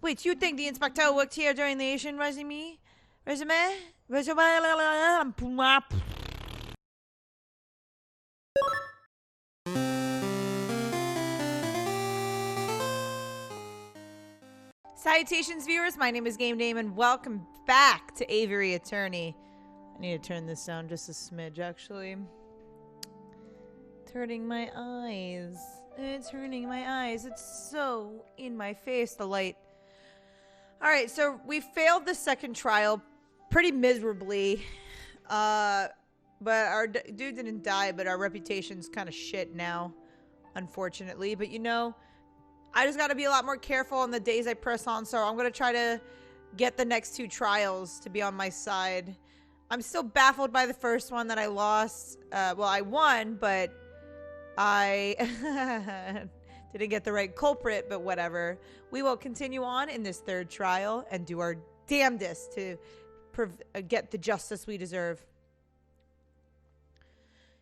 Wait, you think the inspector worked here during the Asian regime? Salutations, viewers. My name is Game Name, and welcome back to Aviary Attorney. I need to turn this down just a smidge, actually. Turning my eyes. It's hurting my eyes. It's so in my face, the light. Alright, so we failed the second trial pretty miserably. But our dude didn't die, but our reputation's kind of shit now, unfortunately. But you know, I just gotta be a lot more careful on the days I press on, so I'm gonna try to get the next two trials to be on my side. I'm still baffled by the first one that I lost. Well, I won, but I didn't get the right culprit, but whatever. We will continue on in this third trial and do our damnedest to get the justice we deserve.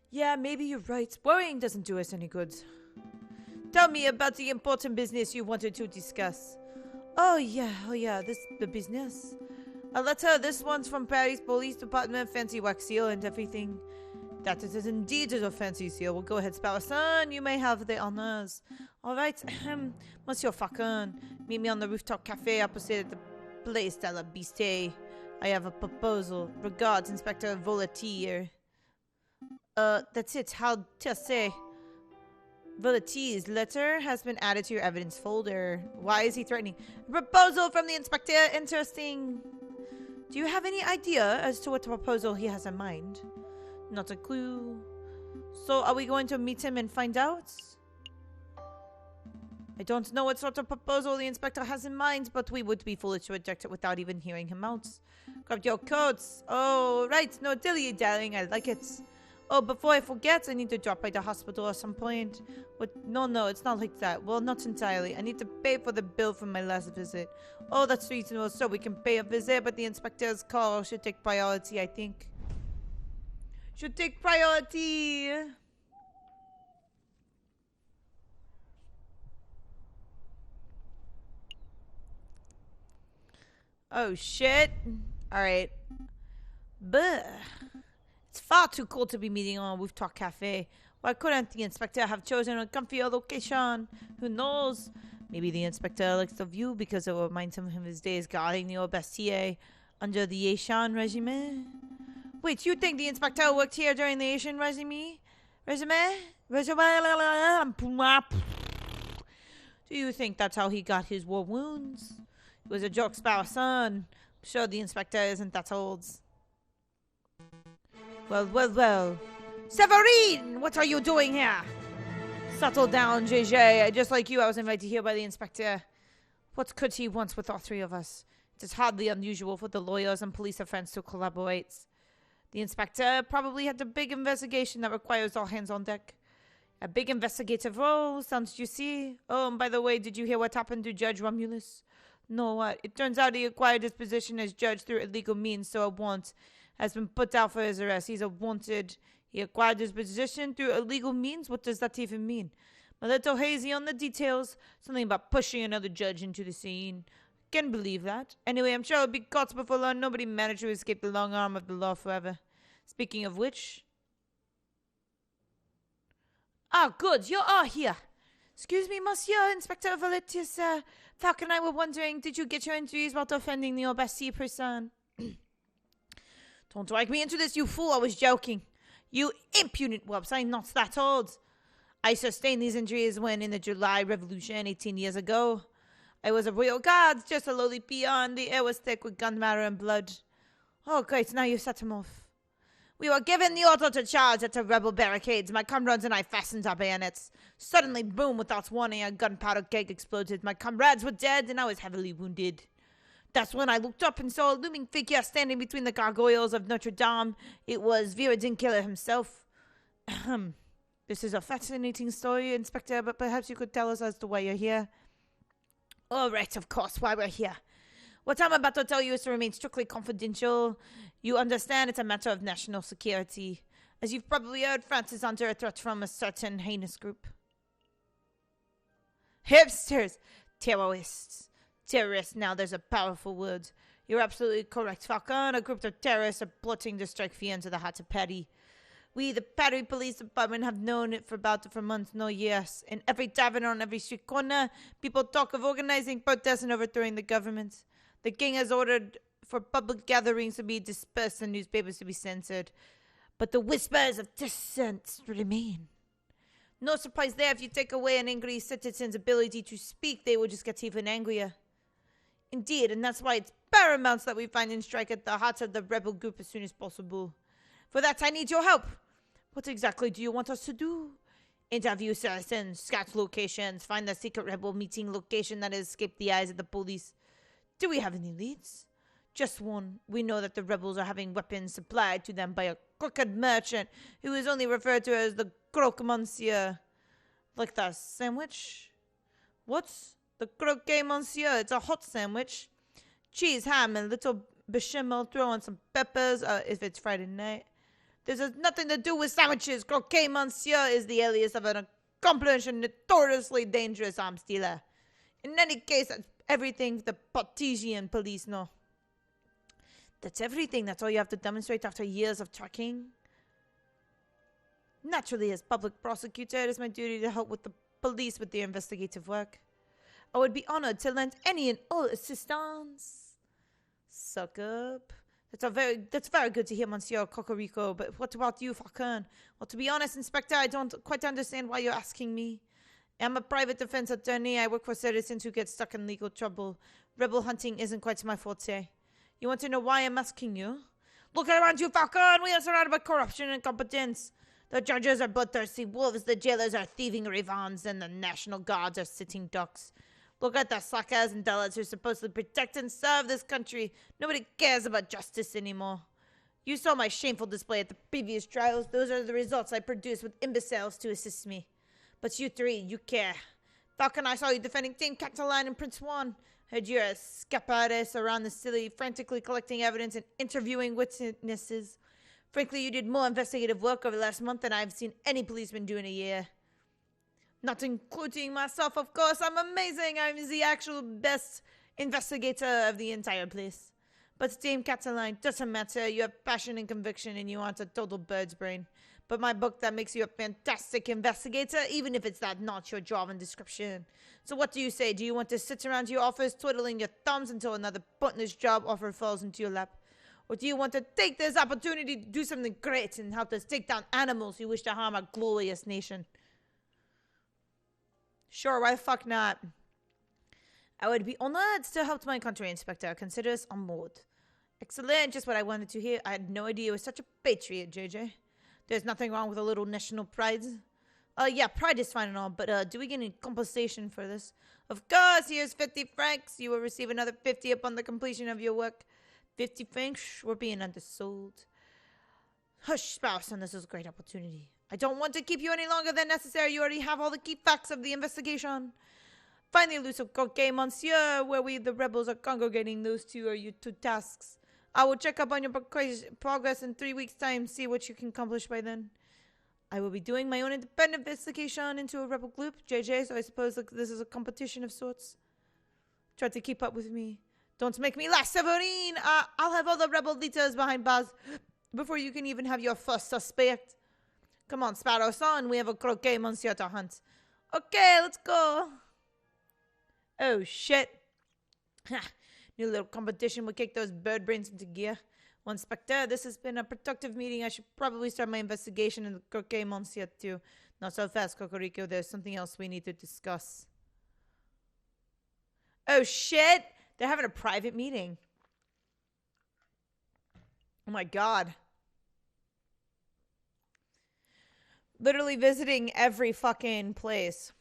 Yeah, maybe you're right. Worrying doesn't do us any good. Tell me about the important business you wanted to discuss. Oh yeah, the business. A letter, this one's from Paris Police Department, fancy wax seal and everything. That it is indeed a fancy seal. Well, go ahead, Sparrowson. You may have the honors. Alright, Monsieur Facon, meet me on the rooftop cafe opposite the Place de la Biste. I have a proposal. Regards, Inspector Volatier. That's it. How to say? Volatier's letter has been added to your evidence folder. Why is he threatening? Proposal from the inspector. Interesting. Do you have any idea as to what proposal he has in mind? Not a clue. So are we going to meet him and find out? I don't know what sort of proposal the inspector has in mind, but we would be foolish to reject it without even hearing him out. Grab your coats. Oh, right. No dilly, darling. I like it. Oh, before I forget, I need to drop by the hospital at some point. What? No, it's not like that. Well, not entirely. I need to pay for the bill from my last visit. Oh, that's reasonable. So we can pay a visit, but the inspector's call should take priority, I think. Should take priority. Oh, shit. Alright. Buh. It's far too cold to be meeting on a rooftop cafe. Why couldn't the inspector have chosen a comfier location? Who knows? Maybe the inspector likes the view because it reminds him of his days guarding the Bastille under the Asian regime. Wait, you think the inspector worked here during the Asian regime? Do you think that's how he got his war wounds? It was a joke, Sparrowson. I'm sure the inspector isn't that old. Well. Severine! What are you doing here? Settle down, JJ. Just like you, I was invited here by the inspector. What could he want with all three of us? It is hardly unusual for the lawyers and police friends to collaborate. The inspector probably had a big investigation that requires all hands on deck. A big investigative role, sounds juicy. Oh, and by the way, did you hear what happened to Judge Romulus? No, what? It turns out he acquired his position as judge through illegal means, so a warrant has been put out for his arrest. He's a wanted. He acquired his position through illegal means? What does that even mean? I'm a little hazy on the details. Something about pushing another judge into the scene. Can't believe that. Anyway, I'm sure it'll be caught before long. Nobody managed to escape the long arm of the law forever. Speaking of which... Ah, good. You are here. Excuse me, Monsieur Inspector Volatier. Falk and I were wondering, did you get your injuries while defending the Bastille person? Don't drag me into this, you fool. I was joking. You impudent whelps. I'm not that old. I sustained these injuries when in the July Revolution 18 years ago. I was a royal guard, just a lowly peon. The air was thick with gun matter and blood. Oh, great. Now you set him off. We were given the order to charge at the rebel barricades. My comrades and I fastened our bayonets. Suddenly, boom, without warning, a gunpowder keg exploded. My comrades were dead, and I was heavily wounded. That's when I looked up and saw a looming figure standing between the gargoyles of Notre Dame. It was Viridin Killer himself. This is a fascinating story, Inspector, but perhaps you could tell us as to why you're here. All right, of course, why we're here. What I'm about to tell you is to remain strictly confidential. You understand it's a matter of national security. As you've probably heard, France is under a threat from a certain heinous group. Hipsters! Terrorists. Terrorists, now there's a powerful word. You're absolutely correct, Falcon. A group of terrorists are plotting to strike fear into the heart of Perry. We, the Perry Police Department, have known it for months, no years. In every tavern, on every street corner, people talk of organizing protests and overthrowing the government. The king has ordered for public gatherings to be dispersed and newspapers to be censored. But the whispers of dissent remain. No surprise there, if you take away an angry citizen's ability to speak, they will just get even angrier. Indeed, and that's why it's paramount that we find and strike at the heart of the rebel group as soon as possible. For that, I need your help. What exactly do you want us to do? Interview citizens, scout locations, find the secret rebel meeting location that has escaped the eyes of the police. Do we have any leads? Just one. We know that the rebels are having weapons supplied to them by a crooked merchant who is only referred to as the croque monsieur. Like that sandwich? What's the croque monsieur? It's a hot sandwich. Cheese, ham, and a little bechamel. Throw on some peppers if it's Friday night. This has nothing to do with sandwiches. Croque monsieur is the alias of an accomplished and notoriously dangerous arms dealer. In any case, that's everything the Partesian police know. That's everything. That's all you have to demonstrate after years of tracking. Naturally, as public prosecutor, it is my duty to help with the police with their investigative work. I would be honored to lend any and all assistance. Suck up. That's very good to hear, Monsieur Cocorico, but what about you, Falcon? Well, to be honest, Inspector, I don't quite understand why you're asking me. I'm a private defense attorney. I work for citizens who get stuck in legal trouble. Rebel hunting isn't quite my forte. You want to know why I'm asking you? Look around you, Falcon! We are surrounded by corruption and incompetence. The judges are bloodthirsty wolves, the jailers are thieving ravens, and the National Guards are sitting ducks. Look at the suckers and dullards who supposedly protect and serve this country. Nobody cares about justice anymore. You saw my shameful display at the previous trials. Those are the results I produced with imbeciles to assist me. But you three, you care. Falcon, I saw you defending Dame Cataline and Prince Juan. Heard you're a scaparis around the city, frantically collecting evidence and interviewing witnesses. Frankly, you did more investigative work over the last month than I've seen any policeman do in a year. Not including myself, of course. I'm amazing. I'm the actual best investigator of the entire place. But Dame Cataline, doesn't matter. You have passion and conviction and you aren't a total bird's brain. But my book, that makes you a fantastic investigator, even if it's that not your job and description. So what do you say? Do you want to sit around your office twiddling your thumbs until another pointless job offer falls into your lap? Or do you want to take this opportunity to do something great and help us take down animals who wish to harm our glorious nation? Sure, why the fuck not? I would be honored to help my country, Inspector. Consider us on board. Excellent, just what I wanted to hear. I had no idea you were such a patriot, JJ. There's nothing wrong with a little national pride. Yeah, pride is fine and all, but do we get any compensation for this? Of course, here's 50 francs. You will receive another 50 upon the completion of your work. 50 francs? We're being undersold. Hush, spouse, and this is a great opportunity. I don't want to keep you any longer than necessary. You already have all the key facts of the investigation. Find the elusive cocaine, monsieur, where we, the rebels, are congregating. Those two are your two tasks. I will check up on your progress in 3 weeks' time, see what you can accomplish by then. I will be doing my own independent investigation into a rebel group, JJ, so I suppose this is a competition of sorts. Try to keep up with me. Don't make me last, Severine! I'll have all the rebel leaders behind bars before you can even have your first suspect. Come on, Sparrow-son, we have a croquet monsieur to hunt. Okay, let's go. Oh, shit. New little competition will kick those bird brains into gear. Well, Inspector, this has been a productive meeting. I should probably start my investigation in the croquet monsieur too. Not so fast, Cocorico. There's something else we need to discuss. Oh, shit. They're having a private meeting. Oh, my God. Literally visiting every fucking place.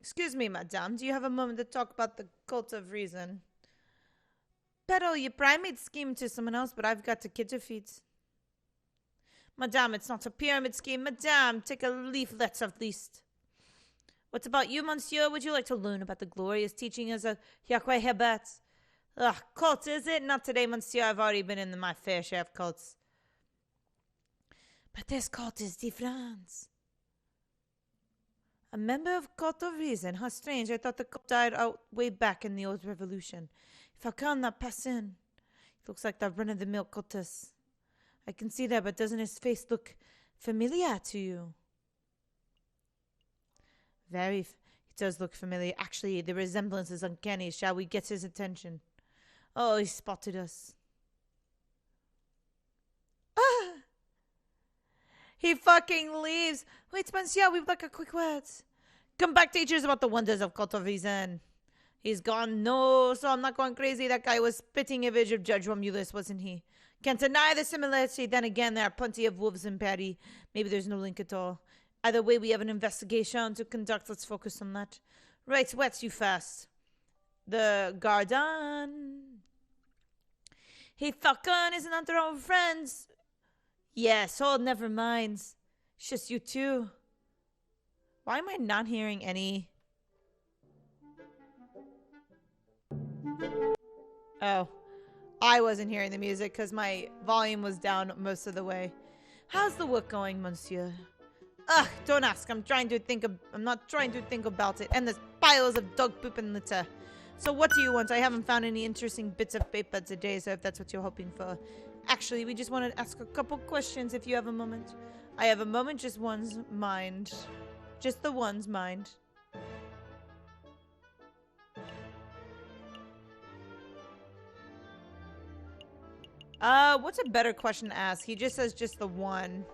Excuse me, madame. Do you have a moment to talk about the cult of reason? Pero your primate scheme to someone else, but I've got the kid to feed. Madame, it's not a pyramid scheme. Madame, take a leaflet at least. What about you, monsieur? Would you like to learn about the glorious teachings of Yahweh Hebat? Ugh, cult, is it? Not today, monsieur. I've already been in my fair share of cults. But this cult is different. A member of Cult of Reason. How strange. I thought the cult died out way back in the old revolution. If I can not pass in. He looks like the run-of-the-mill cultist. I can see that, but doesn't his face look familiar to you? He does look familiar. Actually, the resemblance is uncanny. Shall we get his attention? Oh, he spotted us. Ah! He fucking leaves. Wait, Monsieur, we've got a quick words. Come back, teachers, about the wonders of Cult of Reason. He's gone. No, so I'm not going crazy. That guy was spitting image of Judge Romulus, wasn't he? Can't deny the similarity. Then again, there are plenty of wolves in Patty. Maybe there's no link at all. Either way, we have an investigation to conduct. Let's focus on that. Right, what's you fast? The garden. Hey, fucking, isn't that their own friends? Yes, oh, never mind. It's just you two. Why am I not hearing any? Oh. I wasn't hearing the music because my volume was down most of the way. How's the work going, monsieur? Ugh, don't ask. I'm not trying to think about it. And there's piles of dog poop and litter. So what do you want? I haven't found any interesting bits of paper today, so if that's what you're hoping for. Actually, we just wanted to ask a couple questions if you have a moment. I have a moment, just one's mind. Just the one's mind. What's a better question to ask? He just says just the one.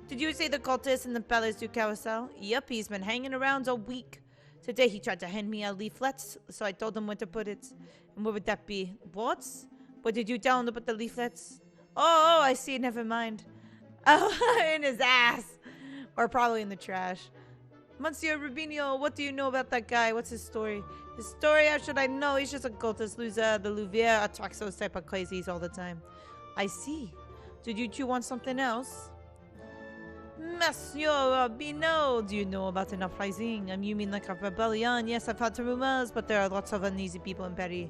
Did you say the cultist in the Palace du Carousel? Yep, he's been hanging around all week. Today he tried to hand me a leaflet, so I told him where to put it. And where would that be? What? What did you tell him to put the leaflets? Oh, I see, never mind. Oh, in his ass. Or probably in the trash. Monsieur Rubinio, what do you know about that guy? What's his story? His story, how should I know? He's just a cultist loser. The Louvier attracts those type of crazies all the time. I see. Did you two want something else? Monsieur Rubinio, do you know about an uprising? You mean like a rebellion? Yes, I've heard rumors, but there are lots of uneasy people in Paris.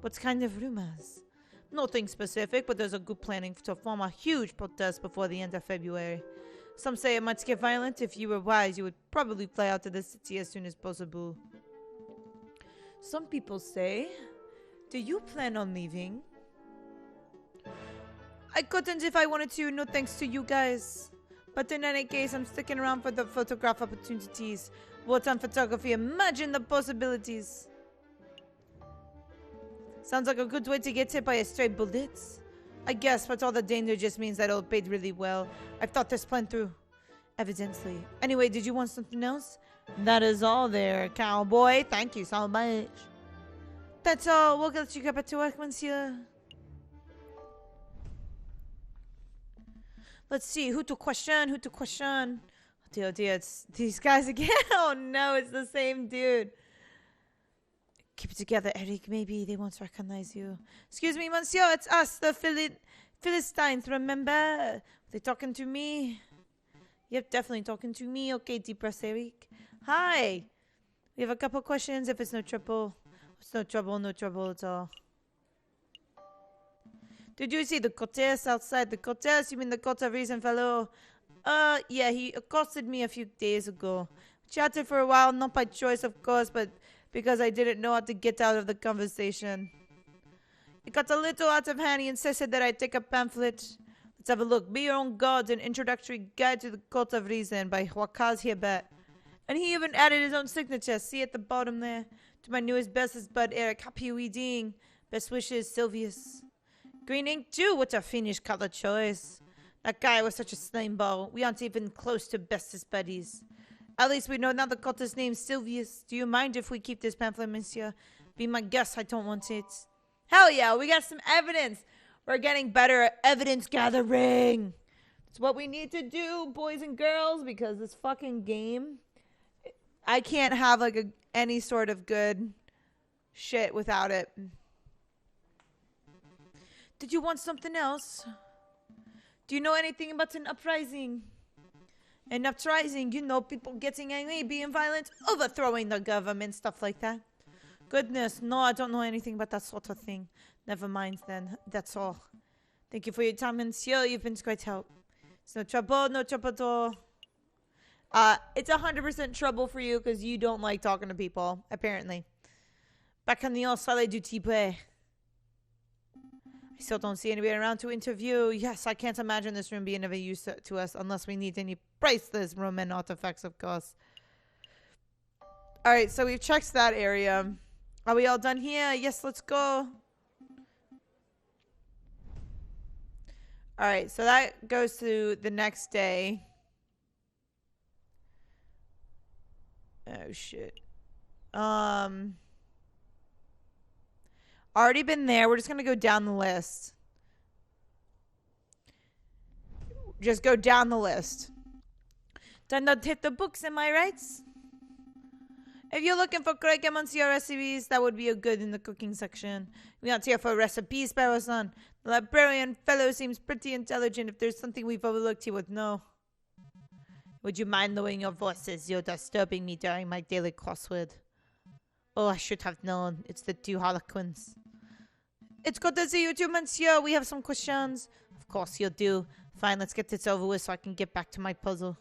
What kind of rumors? Nothing specific, but there's a good planning to form a huge protest before the end of February. Some say it might get violent. If you were wise, you would probably fly out to the city as soon as possible. Some people say, do you plan on leaving? I couldn't if I wanted to, no thanks to you guys. But in any case, I'm sticking around for the photograph opportunities. What on photography? Imagine the possibilities. Sounds like a good way to get hit by a stray bullet. I guess, but all the danger just means that it'll pay really well. I've thought this plan through. Evidently. Anyway, did you want something else? That is all there, cowboy. Thank you so much. That's all. We'll let you get back to work, monsieur. Let's see. Who to question? Who to question? Oh dear, oh dear. It's these guys again. Oh no, it's the same dude. Keep it together, Eric. Maybe they won't recognize you. Excuse me, monsieur. It's us, the Philistines. Remember? Are they talking to me? Yep, definitely talking to me. Okay, deep breath, Eric. Hi. We have a couple questions if it's no trouble. It's no trouble at all. Did you see the cortez outside? The cortez? You mean the Cult of Reason fellow? Yeah, he accosted me a few days ago. Chatted for a while, not by choice, of course, but because I didn't know how to get out of the conversation. It got a little out of hand. He insisted that I take a pamphlet. Let's have a look. Be Your Own God, an introductory guide to the Cult of Reason by Wakaz Hebet. And he even added his own signature. See at the bottom there? To my newest bestest bud, Eric. Happy reading. Best wishes, Sylvius. Green ink too. What a fiendish color choice. That guy was such a slimeball. We aren't even close to bestest buddies. At least we know now the cultist name's Sylvius. Do you mind if we keep this pamphlet, monsieur? Be my guest. I don't want it. Hell yeah, we got some evidence. We're getting better at evidence gathering. It's what we need to do, boys and girls, because this fucking game, I can't have like any sort of good shit without it. Did you want something else? Do you know anything about an uprising? An uprising, you know, people getting angry, being violent, overthrowing the government, stuff like that. Goodness, no, I don't know anything about that sort of thing. Never mind then, that's all. Thank you for your time, monsieur. You've been great help. It's no trouble at all. It's 100% trouble for you because you don't like talking to people, apparently. Back on the salle du type. I still don't see anybody around to interview. Yes, I can't imagine this room being of use to us unless we need any priceless Roman artifacts, of course. Alright, so we've checked that area. Are we all done here? Yes, let's go. Alright, so that goes to the next day. Oh, shit. Already been there. We're just going to go down the list. Just go down the list. Done not hit the books, am I right? If you're looking for correct Monsieur recipes, that would be a good in the cooking section. We aren't here for recipes, Sparrow-san. The librarian fellow seems pretty intelligent. If there's something we've overlooked, he would know. Would you mind lowering your voices? You're disturbing me during my daily crossword. Oh, I should have known. It's the two harlequins. It's good to see you too, Monsieur. We have some questions. Of course you do. Fine, let's get this over with so I can get back to my puzzle.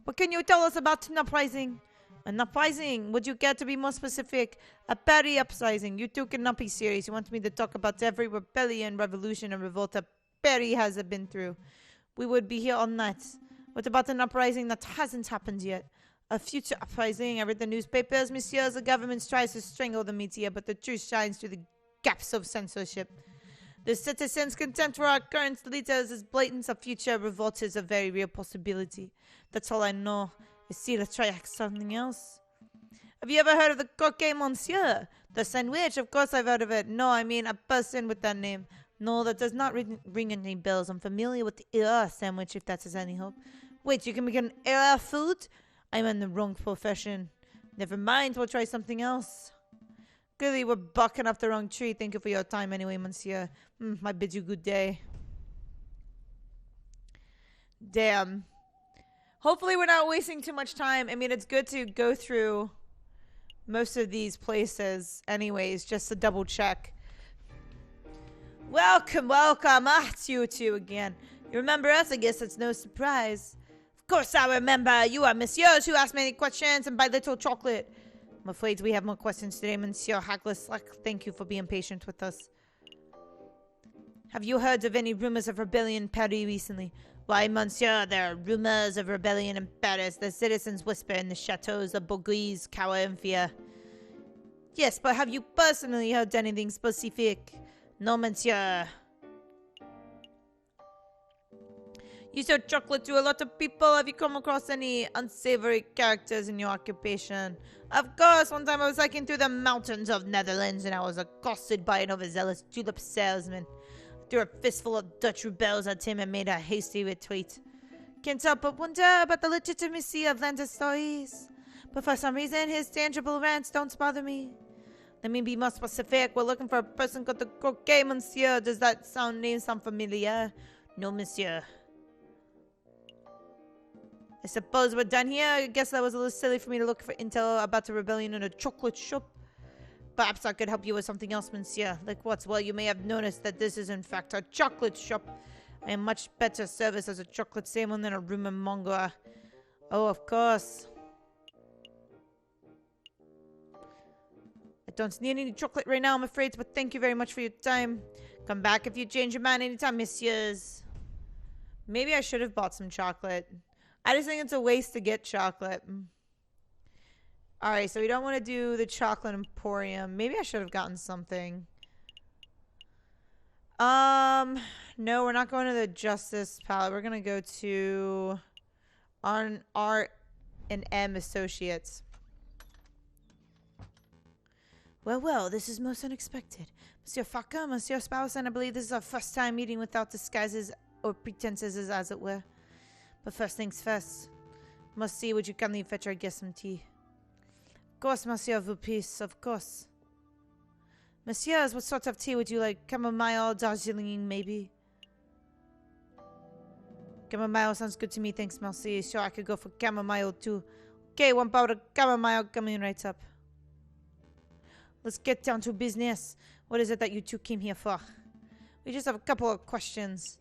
What can you tell us about an uprising? An uprising? Would you care to be more specific? A petty uprising. You two cannot be serious. You want me to talk about every rebellion, revolution, and revolt that Perry has been through. We would be here all night. What about an uprising that hasn't happened yet? A future uprising. I read the newspapers, Monsieur. The government tries to strangle the media, but the truth shines through the gaps of censorship. The citizens' contempt for our current leaders is blatant. A future revolt is a very real possibility. That's all I know. You see, let's try something else. Have you ever heard of the croquet, Monsieur? The sandwich? Of course I've heard of it. No, I mean a person with that name. No, that does not ring any bells. I'm familiar with the era sandwich, if that is any hope. Wait, you can make an era food? I'm in the wrong profession. Never mind, we'll try something else. Clearly, we're barking up the wrong tree. Thank you for your time anyway, Monsieur. I bid you good day. Damn. Hopefully we're not wasting too much time. I mean, it's good to go through most of these places anyways, just to double check. Welcome, welcome. It's you two again. You remember us? I guess it's no surprise. Of course I remember. You are Monsieur who asked many questions and buy little chocolate. I'm afraid we have more questions today, Monsieur Hagless. Thank you for being patient with us. Have you heard of any rumors of rebellion in Paris recently? Why, Monsieur, there are rumors of rebellion in Paris. The citizens whisper in the chateaus of Bourgeois, cower in fear. Yes, but have you personally heard anything specific? No, Monsieur. You sell chocolate to a lot of people. Have you come across any unsavory characters in your occupation? Of course, one time I was hiking through the mountains of Netherlands and I was accosted by an overzealous tulip salesman. I threw a fistful of Dutch rebels at him and made a hasty retreat. Can't help but wonder about the legitimacy of Lander's stories. But for some reason, his tangible rants don't bother me. Let me be more specific. We're looking for a person called the Croquet, Monsieur. Does that name sound familiar? No, Monsieur. I suppose we're done here. I guess that was a little silly for me to look for intel about the rebellion in a chocolate shop. Perhaps I could help you with something else, Monsieur. Like what? Well, you may have noticed that this is in fact a chocolate shop. I am much better service as a chocolate salesman than a rumor monger. Oh, of course. I don't need any chocolate right now, I'm afraid, but thank you very much for your time. Come back if you change your mind anytime, Messieurs. Maybe I should have bought some chocolate. I just think it's a waste to get chocolate. Alright, so we don't want to do the chocolate emporium. Maybe I should have gotten something. No, we're not going to the Justice Palette. We're going to go to R&M Associates. Well, this is most unexpected. Monsieur Farquhar, Monsieur Spausen, I believe this is our first time meeting without disguises or pretenses, as it were. But first things first. Must see, would you kindly fetch our guest some tea? Of course, Monsieur Vupis, of course. Messieurs, what sort of tea would you like? Chamomile, Darjeeling, maybe? Chamomile sounds good to me, thanks, merci. Sure, I could go for chamomile too. Okay, one powder chamomile coming right up. Let's get down to business. What is it that you two came here for? We just have a couple of questions.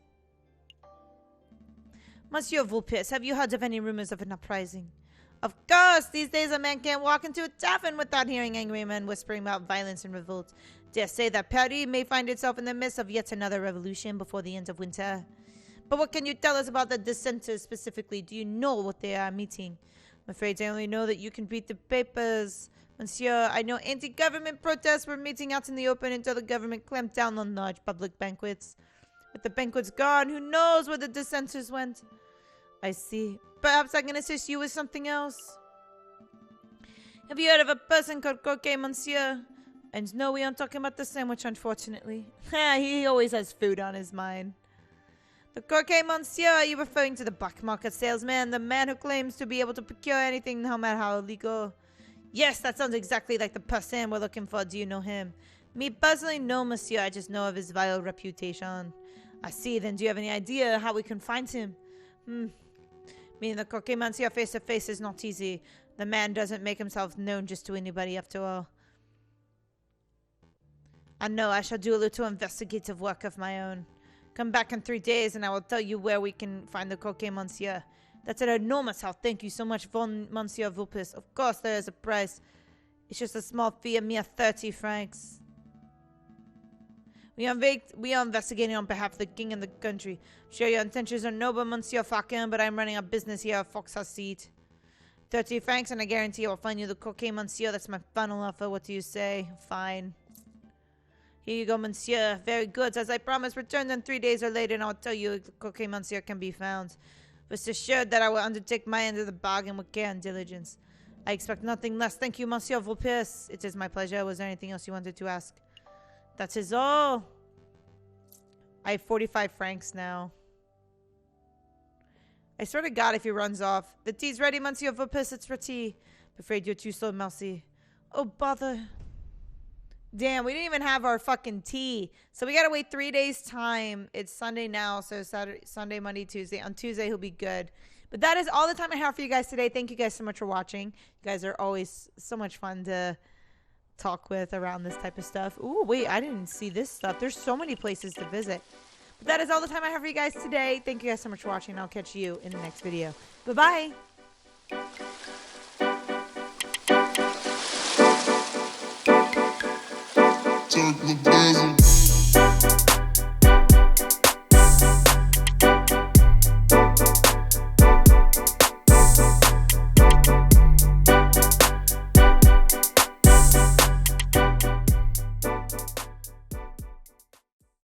Monsieur Vulpes, have you heard of any rumors of an uprising? Of course! These days a man can't walk into a tavern without hearing angry men whispering about violence and revolt. Dare say that Paris may find itself in the midst of yet another revolution before the end of winter. But what can you tell us about the dissenters specifically? Do you know what they are meeting? I'm afraid I only know that you can read the papers. Monsieur, I know anti-government protests were meeting out in the open until the government clamped down on large public banquets. With the banquets gone, who knows where the dissenters went? I see. Perhaps I can assist you with something else. Have you heard of a person called Coquet, Monsieur? And no, we aren't talking about the sandwich, unfortunately. He always has food on his mind. The Coquet, Monsieur, are you referring to the black market salesman? The man who claims to be able to procure anything, no matter how illegal? Yes, that sounds exactly like the person we're looking for. Do you know him? Me personally, no, Monsieur. I just know of his vile reputation. I see. Then do you have any idea how we can find him? Meeting the Coquet, Monsieur face to face is not easy. The man doesn't make himself known just to anybody after all. I know I shall do a little investigative work of my own. Come back in 3 days and I will tell you where we can find the Coquet, Monsieur. That's an enormous help. Thank you so much, Monsieur Vulpes. Of course there is a price. It's just a small fee, a mere 30 francs. We are investigating on behalf of the king and the country. I'm sure your intentions are noble, Monsieur Falcon, but I'm running a business here at Foxhouse Seat. 30 francs and I guarantee I will find you the Coquet, Monsieur. That's my final offer. What do you say? Fine. Here you go, Monsieur. Very good. As I promised, return in 3 days or later and I'll tell you if the Coquet, Monsieur can be found. Rest assured that I will undertake my end of the bargain with care and diligence. I expect nothing less. Thank you, Monsieur Vulpes. It is my pleasure. Was there anything else you wanted to ask? That is all. I have 45 francs now. I swear to God if he runs off. The tea's ready, Monsieur Vulpes. It's for tea. I'm afraid you're too slow, merci. Oh, bother. Damn, we didn't even have our fucking tea. So we gotta wait 3 days' time. It's Sunday now, so Saturday, Sunday, Monday, Tuesday. On Tuesday, he'll be good. But that is all the time I have for you guys today. Thank you guys so much for watching. You guys are always so much fun to talk with around this type of stuff. Ooh, wait, I didn't see this stuff. There's so many places to visit. But that is all the time I have for you guys today. Thank you guys so much for watching. I'll catch you in the next video. Bye-bye. Turn the